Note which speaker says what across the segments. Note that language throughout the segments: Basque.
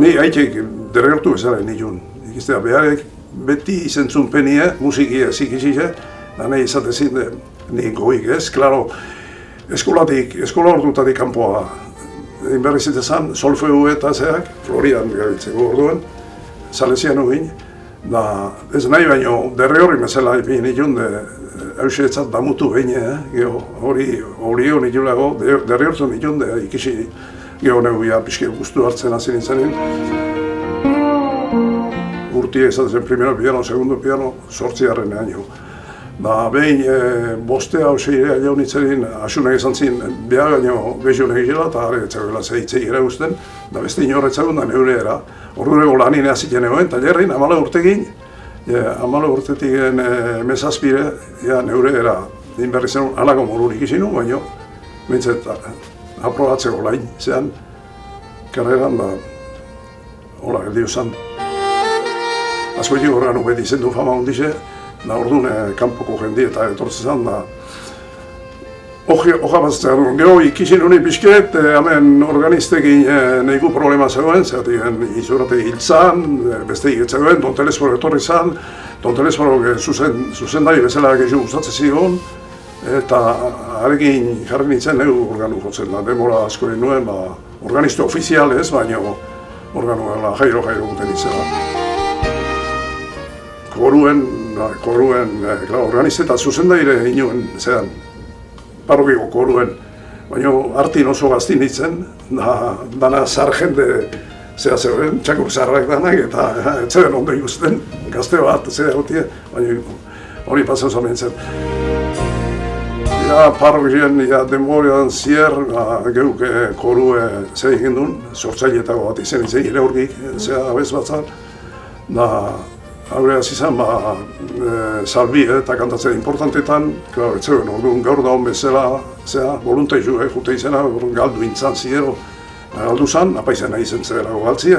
Speaker 1: Ni haitek derregertu bezala nituen. Ikiztea, beharek beti izentzun penia, musikia zikizia, da nahi izatezin nik goik ez. Klaro, eskola ordutatik kanpoa, inberri zitezan, solfeu eta zeak, Florian gabiltzeko orduen, Salesian egin, da ez nahi baino derre horri mesela ipin nituen, hausetzat damutu behin, hori honi julago, derre hortzen nituen, ikisi geho neguia pixke guztu hartzen hasi nintzenin. Urtia izatezen primero piano, segundo piano, 8. año. Da behin bostea hauseire jau nintzenin, asunek izan zin, behar gaino behizionek izela, eta harri etxagoela zeitzei ere guzten, da beste inorretzagun da neure era. Ordurego lanin eaziten egoen, talerrin, 14 urtekin, 14 urtetik mesazpire, neure era, din berri zen alako morurik izinu, baino, bintzet, aprobatzeko lain, zean, karreran da, hola, geldio zan. Azkoetik horrean beti zendu fama hundize, da orduan kanpoko jendi eta etortzen zan, da, hoja batzen, gero ikisin honi pixket, hemen organistekin nehiku problema zegoen, zeatik izurate hiltzan, beste iketzegoen, Don Telesforo etorri zan, Don Telesforo zuzendari bezala gehiago gustatzen zigon, eta harekin jarri nintzen negu organu jotzen da, demora asko nuen, organista ofizial ez, baina organoa jairo guten izela. Koruen, organista eta zuzendaire inoen, zean, parrokiko koruen, baina artin oso gazti nintzen, dana zar jende zea zegoen, txakur zarrak danak, eta etzeben ondo ikusten, gazte bat, zea gotie, baina hori pasau zamen zen. Parrokien, denborean zier, geuk korue zer egin duen, sortzailetako bat izen ire aurkik, zea abez batzan, da Haureaz izan, salbi eta kantatzea importantetan, etzeuen, orduan gaur da hon bezala, voluntaizu jute izena, galdu intzan zidero, galdu zan, apaizena izen zerako galtzie.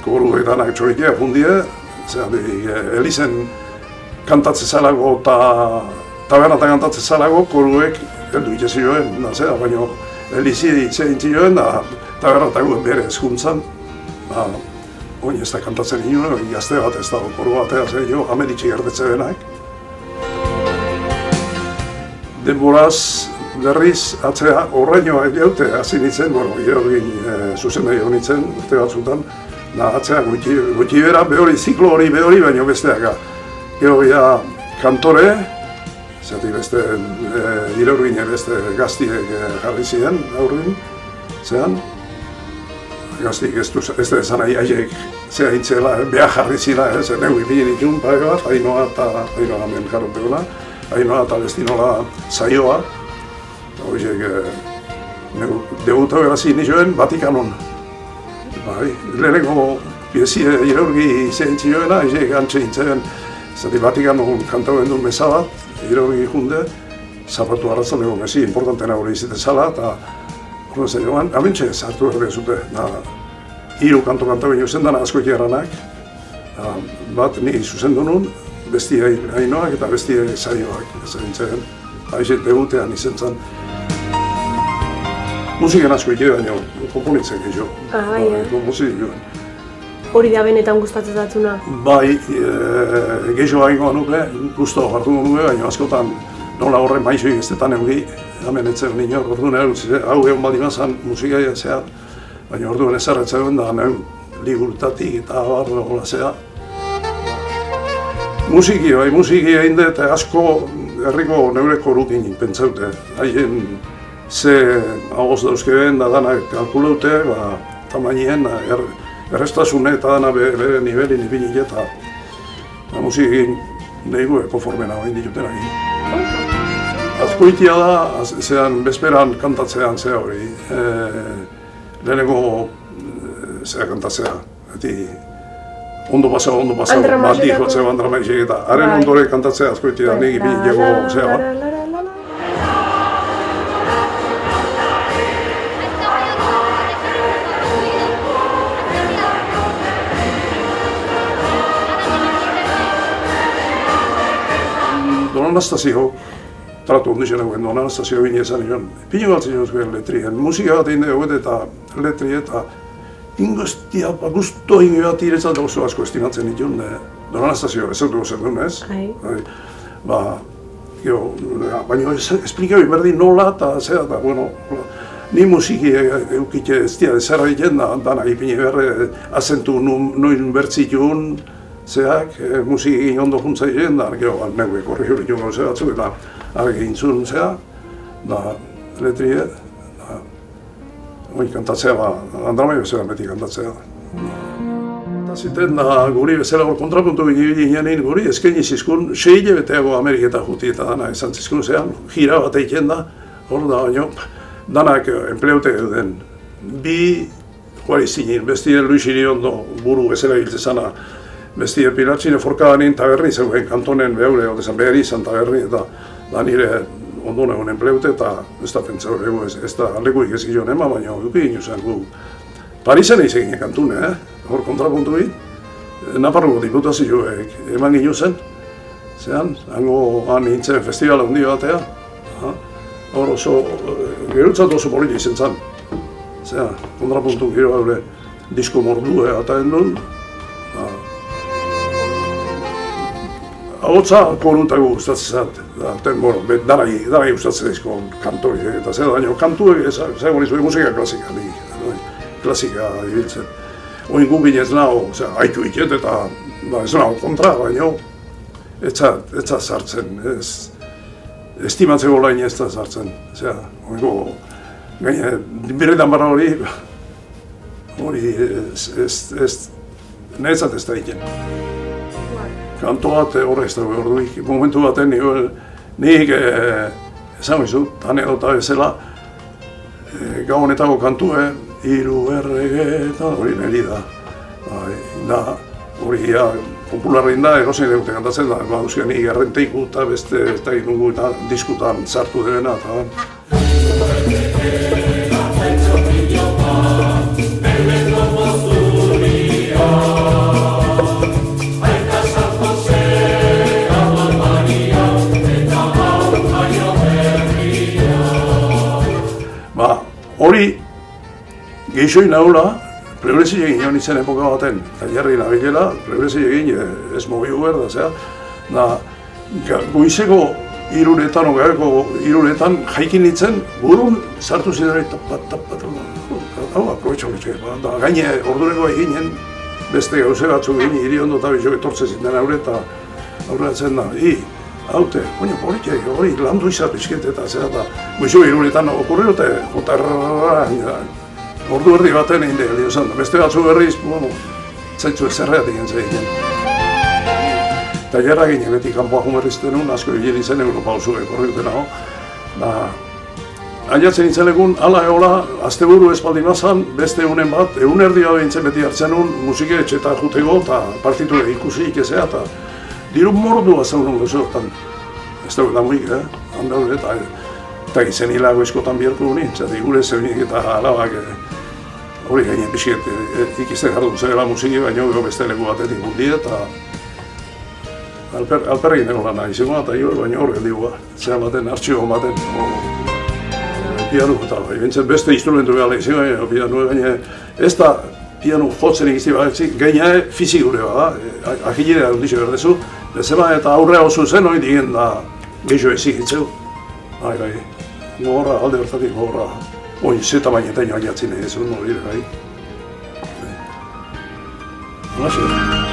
Speaker 1: Koru edanak txorikia fundie, elizen kantatze zalago eta tabernatan kantatze zalago, koruek heldu itxezi joen, baina elizi zeintzi joen, tabernatako bere eskuntzan. Oin ez da kantatzen inoen, gazte bat ez da, koru batea zer jo, ameditxe gertetze benak. Denboraz, berriz, atzea horreinoa jaute, hasi nintzen, egin zuzen egin nintzen, urte batzutan, atzea gutxi bera, behori, ziklo hori, behori, baino besteaka. Gero kantore, zati beste, iraurgin beste gaztiek jarri ziren, aurrin, zean. Gaztik ez da esan aiek zea hintzela, behar jarri zila, negu ipinen itun, pare bat, Ainoa hemen jarrotegola, Ainoa eta Destinola saioa. Horiek, debuta beraz inizoen Vatikanon. Leheneko piezie iraurgi zehintzi joena, aiek antxe hintzen, zati Vatikanon kantauen duen meza bat, iraurgi junde, zapatu arratzaleko mezi, importantena hori izate zala, eta Amentxe zartu behar zute, hiru kanto baino zendana askoik eranak, bat ni zuzendu nun, besti Ainoak eta besti saioak, zintzen, haizet debutean izen zen. Musiken askoik baino, komponitzen gehiago, musik joan.
Speaker 2: Hori da benetan gustatzen datzuna?
Speaker 1: Bai, gehiago haingoa nuke, guztu hartu nuke, baina askotan nola horren maizoik ez detan eugi, hemen etzen niñor, orduan hau egon baldin mazan musikaia zea, baina orduan ezarretza egon da, ligurtatik eta barro gola zea. Musiki egin dut asko herriko neure korukin pentsaute. Haien ze agoz dauzkeen da danak kalkulaute, tamainien, errestasune eta dana bere nivelin ipinik eta musiki egin nehigu konformena egin dituten egin. Azkoitia da, zean bezperan kantatzean zea hori, leheneko zea kantatzea, ondo pasa, bati jotzea bandramaixek eta haren ondore kantatzea azkoitia nik ipin jego zea. Don Anastasio, tratu ondizien eguen, Don Anastasio bine esan nion, pino bat zion zuen letrien, musika bat egin dugu eta letri eta ingostia, gusto ingo bat iretzat oso asko estimatzen ditun, Don Anastasio, ez dut zen duen, ez? Baina esplikau berdin nola eta zera, eta, bueno, ni musiki eukite ez dira zerra egiten, dana ipini berre azentu noin bertzitun, zeak, musiki egin ondo juntza egiten, da, gero, neue korri hori joan gauze batzuk, eta argi egin zuen zea, da, letrie, da, hori kantatzea, andramai bezala beti kantatzea. Eta ziten, da, guri bezala hor kontrapuntu ginen guri, ezken izizkun, 6 hilabeteago Ameriketa juti eta dana izan zizkun zean, gira bat eiken da, hor da, baino, danak enpleute den, bi juari zinen, bestie Luis Iriondo buru bezala hiltzezana, bestie Pilatzine Forkadanin taberni zeuden kantonen behure, odezan behar izan taberni, eta da nire ondo negon enpleute, eta ez da pentsau egu, ez da lekuik ez gion ema, baina duki ino zen gu. Parisen eiz egin kantune, hor kontrapuntu egin, Naparroko diputazioek eman gino zen, zean, hango han nintzen festivala hundi batea, hor oso, gerutzat oso politi izen zen, zera, kontrapuntu gero haure disko mordue eta endun, ahotza koruntago gustatzen zat, darai gustatzen dizko kantori, eta zer daño, kantuek ezagun izue musika klasika ibiltzen. Oin gu ginez nago, haitu iket eta ez nago kontra, baina ez da sartzen, estimatzeko lain ez da sartzen. Oin gu, gaine, biretan barra hori netzat ez da iken. Kanto bat horre ez dago orduik, momentu baten nik esan bizut, anedota bezala, gau honetako kantue, hiru erregeta, hori niri da. Hori popularrein da, erosein dute kantatzen da, euskal nik errenteiku eta beste ez da ginungu diskutan sartu dena. Hori, geixoin naula, pleurezi egin joan itzen epoka baten, eta jarri nabilela, pleurezi egin ez mobiu behar da, zera. Goizeko iruretan, ogabeko iruretan, jaikin nintzen, burun sartu zidarai tapat, hau, aprobetxo bitxo. Gaine, ordureko eginen, beste gauze batzuk egin, Iriondo eta bizo etortzen zinen aurre, eta aurreatzen da, haute, baina politia, hori landu izat bizkete eta zera eta goizo iruretan okurriote, ordu erdi baten egin dira liozan, beste batzu berriz, zaitzu ezerreat egin zegin. Eta jarra ginen beti kanpoa jumerrizten nun, asko egin izan Europa oso ekorriuten hau. Aiatzen nintzen egun, ala egola, asteburu espaldin bazan, beste egunen bat, egun erdi bat behintzen beti hartzen nun, musike etxeta jutego eta partiture ikusi ikezea eta diru mordua zaunun gozotan. Ez dago da muik, handa hori eta gizen hilago eskotan biharko honi, txati gure zeunik eta alabak hori gainen pixket ikizten jardu zela musiki, baina beste leku batetik gundi eta alperregin ego lan nahi zegoa eta baina hor geldiua, zera baten, artxigo baten. Piano eta bentzen beste instrumentu gala izan, piano gaine ez da piano jotzen egizti batzik, gaine fizikure bada, ahilera ondixo berdezu, bezema eta aurrea oso zen hori digen da gehiago ezigitzeu. Gogorra, alde bertatik gogorra, ze tamainetaino aiatzen egin zuen hori bai. Halaxe.